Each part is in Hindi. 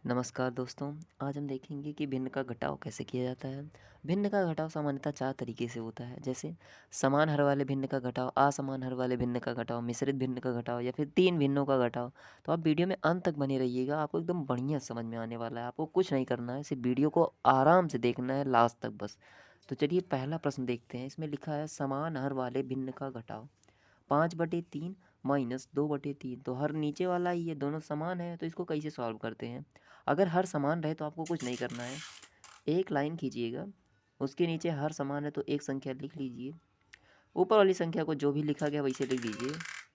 नमस्कार दोस्तों। आज हम देखेंगे कि भिन्न का घटाव कैसे किया जाता है। भिन्न का घटाव सामान्यतः 4 तरीके से होता है, जैसे समान हर वाले भिन्न का घटाव, असमान हर वाले भिन्न का घटाव, मिश्रित भिन्न का घटाव या फिर 3 भिन्नों का घटाव। तो आप वीडियो में अंत तक बने रहिएगा, आपको एकदम बढ़िया समझ में आने वाला है। आपको कुछ नहीं करना है, सिर्फ वीडियो को आराम से देखना है लास्ट तक बस। तो चलिए पहला प्रश्न देखते हैं। इसमें लिखा है समान हर वाले भिन्न का घटाव 5/3 माइनस 2/3। तो हर नीचे वाला ही ये दोनों समान है, तो इसको कैसे सॉल्व करते हैं। अगर हर समान रहे तो आपको कुछ नहीं करना है, एक लाइन खींचिएगा, उसके नीचे हर समान है तो एक संख्या लिख लीजिए, ऊपर वाली संख्या को जो भी लिखा गया वैसे लिख दीजिए,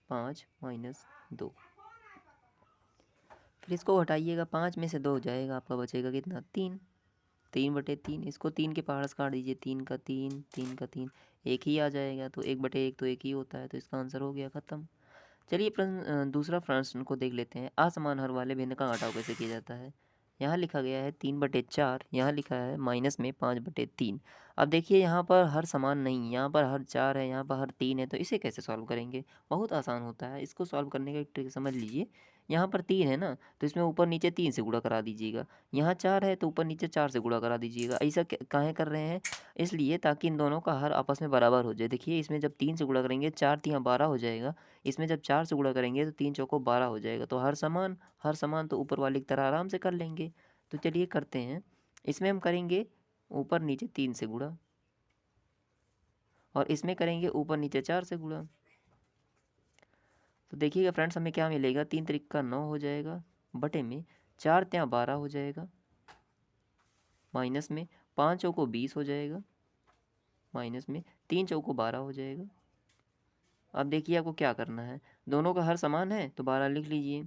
5 - 2। फिर इसको हटाइएगा, 5 में से 2 हो जाएगा, आपका बचेगा कितना, 3। 3/3, इसको 3 के पहाड़ से काट दीजिए, 3 का 3, 3 का 3, एक ही आ जाएगा। तो 1/1 तो एक ही होता है, तो इसका आंसर हो गया ख़त्म। चलिए दूसरा प्रश्न को देख लेते हैं। असमान हर वाले भिन्न का घटाव कैसे किया जाता है। यहाँ लिखा गया है 3/4, यहाँ लिखा है माइनस में 5/3। अब देखिए यहाँ पर हर समान नहीं, यहाँ पर हर 4 है, यहाँ पर हर 3 है, तो इसे कैसे सॉल्व करेंगे। बहुत आसान होता है, इसको सॉल्व करने का एक ट्रिक समझ लीजिए। यहाँ पर 3 है ना, तो इसमें ऊपर नीचे 3 से गुणा करा दीजिएगा। यहाँ 4 है तो ऊपर नीचे 4 से गुणा करा दीजिएगा। ऐसा काहे कर रहे हैं, इसलिए ताकि इन दोनों का हर आपस में बराबर हो जाए। देखिए इसमें जब 3 से गुणा करेंगे, 4 तियाँ 12 हो जाएगा। इसमें जब 4 से गुणा करेंगे तो 3 चौको 12 हो जाएगा। तो हर समान तो ऊपर वाली की तरह आराम से कर लेंगे। तो चलिए करते हैं। इसमें हम करेंगे ऊपर नीचे 3 से गुणा, और इसमें करेंगे ऊपर नीचे 4 से गुणा। तो देखिएगा फ्रेंड्स, हमें क्या मिलेगा, 3 त्रिक 9 हो जाएगा, बटे में 4 तियाँ 12 हो जाएगा, माइनस में 5 चौको 20 हो जाएगा, माइनस में 3 चौको 12 हो जाएगा। अब देखिए आपको क्या करना है, दोनों का हर समान है तो 12 लिख लीजिए,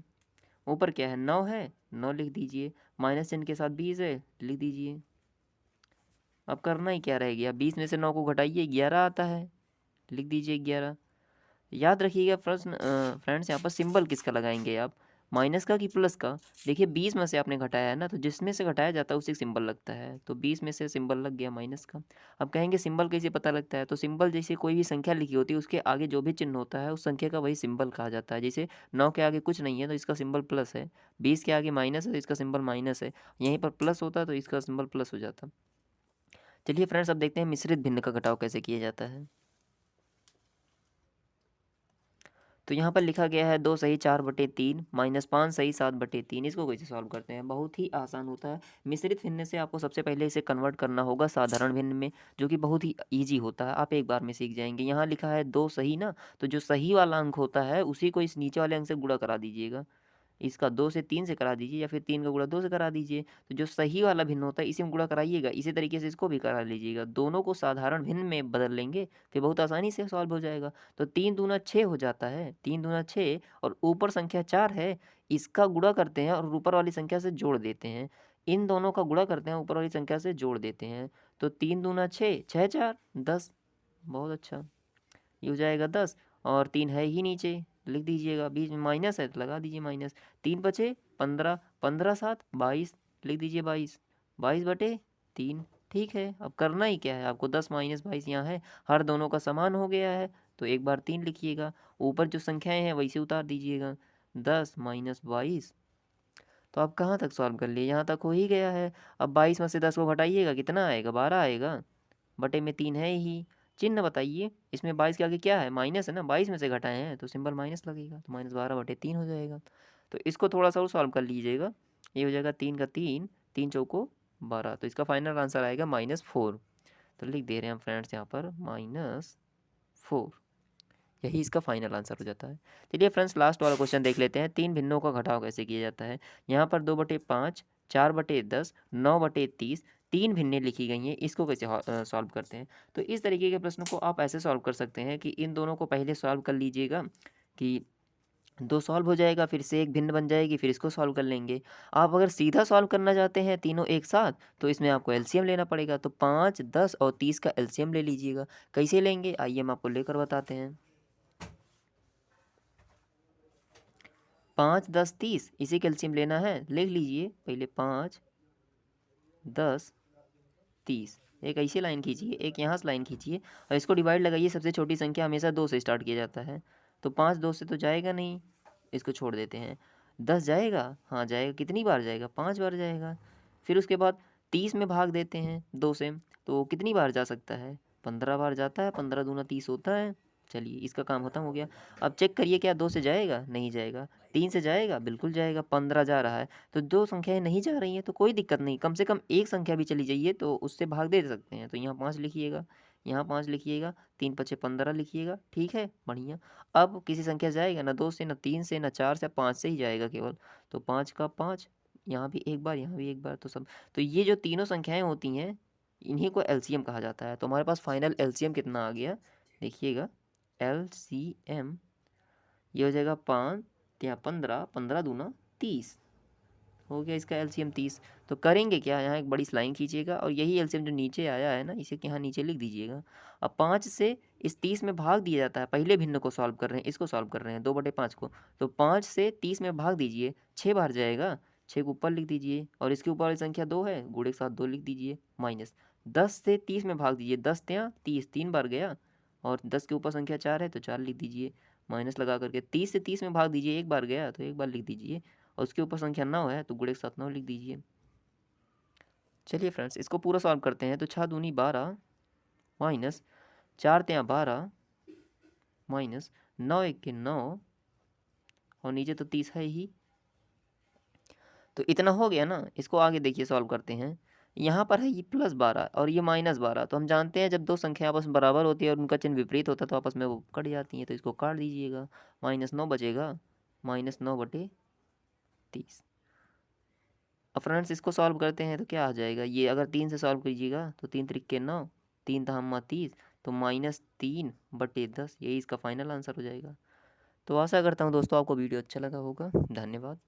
ऊपर क्या है 9 है, 9 लिख दीजिए, माइनस चिन्ह के साथ 20 है, लिख दीजिए। अब करना ही क्या रह गया, 20 में से 9 को घटाइए, 11 आता है, लिख दीजिए 11। याद रखिएगा फ्रेंड्स, यहाँ पर सिंबल किसका लगाएंगे आप, माइनस का कि प्लस का। देखिए 20 में से आपने घटाया है ना, तो जिसमें से घटाया जाता है उसी सिंबल लगता है, तो 20 में से सिंबल लग गया माइनस का। अब कहेंगे सिंबल कैसे पता लगता है, तो सिंबल जैसे कोई भी संख्या लिखी होती है उसके आगे जो भी चिन्ह होता है उस संख्या का वही सिंबल कहा जाता है। जैसे 9 के आगे कुछ नहीं है तो इसका सिंबल प्लस है, 20 के आगे माइनस है तो इसका सिंबल माइनस है, यहीं पर प्लस होता तो इसका सिंबल प्लस हो जाता। चलिए फ्रेंड्स, अब देखते हैं मिश्रित भिन्न का घटाव कैसे किया जाता है। तो यहाँ पर लिखा गया है 2 सही 4/3 माइनस 5 सही 7/3। इसको कैसे सॉल्व करते हैं, बहुत ही आसान होता है। मिश्रित भिन्न से आपको सबसे पहले इसे कन्वर्ट करना होगा साधारण भिन्न में, जो कि बहुत ही ईजी होता है, आप एक बार में सीख जाएंगे। यहाँ लिखा है 2 सही ना, तो जो सही वाला अंक होता है उसी को इस नीचे वाले अंक से गुणा करा दीजिएगा। इसका 2 से 3 से करा दीजिए, या फिर 3 का गुणा 2 से करा दीजिए। तो जो सही वाला भिन्न होता है इसी में गुणा कराइएगा, इसी तरीके से इसको भी करा लीजिएगा। दोनों को साधारण भिन्न में बदल लेंगे, फिर बहुत आसानी से सॉल्व हो जाएगा। तो 3 दूना 6 हो जाता है, 3 दूना 6, और ऊपर संख्या 4 है, इसका गुणा करते हैं और ऊपर वाली संख्या से जोड़ देते हैं। इन दोनों का गुणा करते हैं, ऊपर वाली संख्या से जोड़ देते हैं। तो 3 दूना 6, 6 4 10। बहुत अच्छा, ये हो जाएगा 10, और 3 है ही नीचे, लिख दीजिएगा। बीच में माइनस है तो लगा दीजिए माइनस। 3 बचे 15, 15 7 22, लिख दीजिए 22, 22/3। ठीक है, अब करना ही क्या है आपको, 10 माइनस 22 यहाँ है, हर दोनों का समान हो गया है, तो एक बार 3 लिखिएगा, ऊपर जो संख्याएं हैं वैसे उतार दीजिएगा। 10 माइनस 22, तो आप कहाँ तक सॉल्व कर लिए, यहाँ तक हो ही गया है। अब 22 में से 10 को घटाइएगा, कितना आएगा, 12 आएगा, बटे में 3 है ही। चिन्ह बताइए, इसमें 22 के आगे क्या है, माइनस है ना, 22 में से घटाए हैं तो सिंबल माइनस लगेगा, तो -12/3 हो जाएगा। तो इसको थोड़ा सा और सॉल्व कर लीजिएगा, ये हो जाएगा 3 का 3, 3 चौको 12, तो इसका फाइनल आंसर आएगा -4। तो लिख दे रहे हैं हम फ्रेंड्स यहाँ पर -4, यही इसका फाइनल आंसर हो जाता है। चलिए फ्रेंड्स, लास्ट वाला क्वेश्चन देख लेते हैं। 3 भिन्नों का घटाव कैसे किया जाता है। यहाँ पर 2/5, 4/10, 9/30, 3 भिन्नें लिखी गई हैं, इसको कैसे सॉल्व करते हैं। तो इस तरीके के प्रश्न को आप ऐसे सॉल्व कर सकते हैं कि इन दोनों को पहले सॉल्व कर लीजिएगा, कि 2 सॉल्व हो जाएगा, फिर से एक भिन्न बन जाएगी, फिर इसको सॉल्व कर लेंगे। आप अगर सीधा सॉल्व करना चाहते हैं तीनों एक साथ, तो इसमें आपको एलसीएम लेना पड़ेगा। तो 5, 10 और 30 का एलसीएम ले लीजिएगा। कैसे लेंगे, आइए हम आपको लेकर बताते हैं। 5, 10, 30, इसी कैल्शियम लेना है, लिख लीजिए पहले 5, 10, 30। एक ऐसी लाइन खींचिए, एक यहाँ से लाइन खींचिए, और इसको डिवाइड लगाइए। सबसे छोटी संख्या हमेशा 2 से स्टार्ट किया जाता है, तो 5 2 से तो जाएगा नहीं, इसको छोड़ देते हैं। 10 जाएगा, हाँ जाएगा, कितनी बार जाएगा, 5 बार जाएगा। फिर उसके बाद 30 में भाग देते हैं 2 से, तो कितनी बार जा सकता है, 15 बार जाता है, 15 दूना 30 होता है। चलिए इसका काम खत्म हो गया। अब चेक करिए क्या 2 से जाएगा, नहीं जाएगा। 3 से जाएगा, बिल्कुल जाएगा, 15 जा रहा है। तो 2 संख्याएँ नहीं जा रही हैं तो कोई दिक्कत नहीं, कम से कम एक संख्या भी चली जाइए तो उससे भाग दे सकते हैं। तो यहाँ 5 लिखिएगा, यहाँ 5 लिखिएगा, 3 पचे 15 लिखिएगा, ठीक है, बढ़िया। अब किसी संख्या से जाएगा ना 2 से, ना 3 से, ना 4 से, 5 से ही जाएगा केवल। तो 5 का 5, यहाँ भी एक बार, यहाँ भी एक बार, तो सब। तो ये जो तीनों संख्याएँ होती हैं, इन्हीं को एलसीएम कहा जाता है। तो हमारे पास फाइनल एलसीएम कितना आ गया, देखिएगा, एलसीएम ये हो जाएगा 5 या 15, 15 दूना 30, हो गया इसका एलसीएम 30। तो करेंगे क्या, यहाँ एक बड़ी लाइन खींचिएगा और यही एलसीएम जो नीचे आया है ना, इसे यहाँ नीचे लिख दीजिएगा। अब 5 से इस 30 में भाग दिया जाता है, पहले भिन्न को सॉल्व कर रहे हैं, इसको सॉल्व कर रहे हैं 2/5 को। तो 5 से 30 में भाग दीजिए, 6 बार जाएगा, 6 को ऊपर लिख दीजिए, और इसके ऊपर वाली संख्या 2 है, गुणे के साथ 2 लिख दीजिए, माइनस 10 से 30 में भाग दीजिए, 10 त्या 30, 3 बार गया, और 10 के ऊपर संख्या 4 है तो 4 लिख दीजिए, माइनस लगा करके 30 से 30 में भाग दीजिए, एक बार गया तो एक बार लिख दीजिए, और उसके ऊपर संख्या 9 है तो गुणे के साथ 9 लिख दीजिए। चलिए फ्रेंड्स इसको पूरा सॉल्व करते हैं। तो 6 दूनी 12 माइनस 4 त्या 12 माइनस 9 1 9, और नीचे तो 30 है ही। तो इतना हो गया ना, इसको आगे देखिए सॉल्व करते हैं। यहाँ पर है ये +12 और ये -12, तो हम जानते हैं जब दो संख्या आपस में बराबर होती है और उनका चिन्ह विपरीत होता है तो आपस में वो कट जाती हैं, तो इसको काट दीजिएगा, -9 बचेगा, -9/30। अब फ्रेंड्स इसको सॉल्व करते हैं तो क्या आ जाएगा, ये अगर 3 से सॉल्व कीजिएगा तो 3 त्रिक 9, 3 तहम्मा 30, तो -3/10, यही इसका फाइनल आंसर हो जाएगा। तो आशा करता हूँ दोस्तों आपको वीडियो अच्छा लगा होगा। धन्यवाद।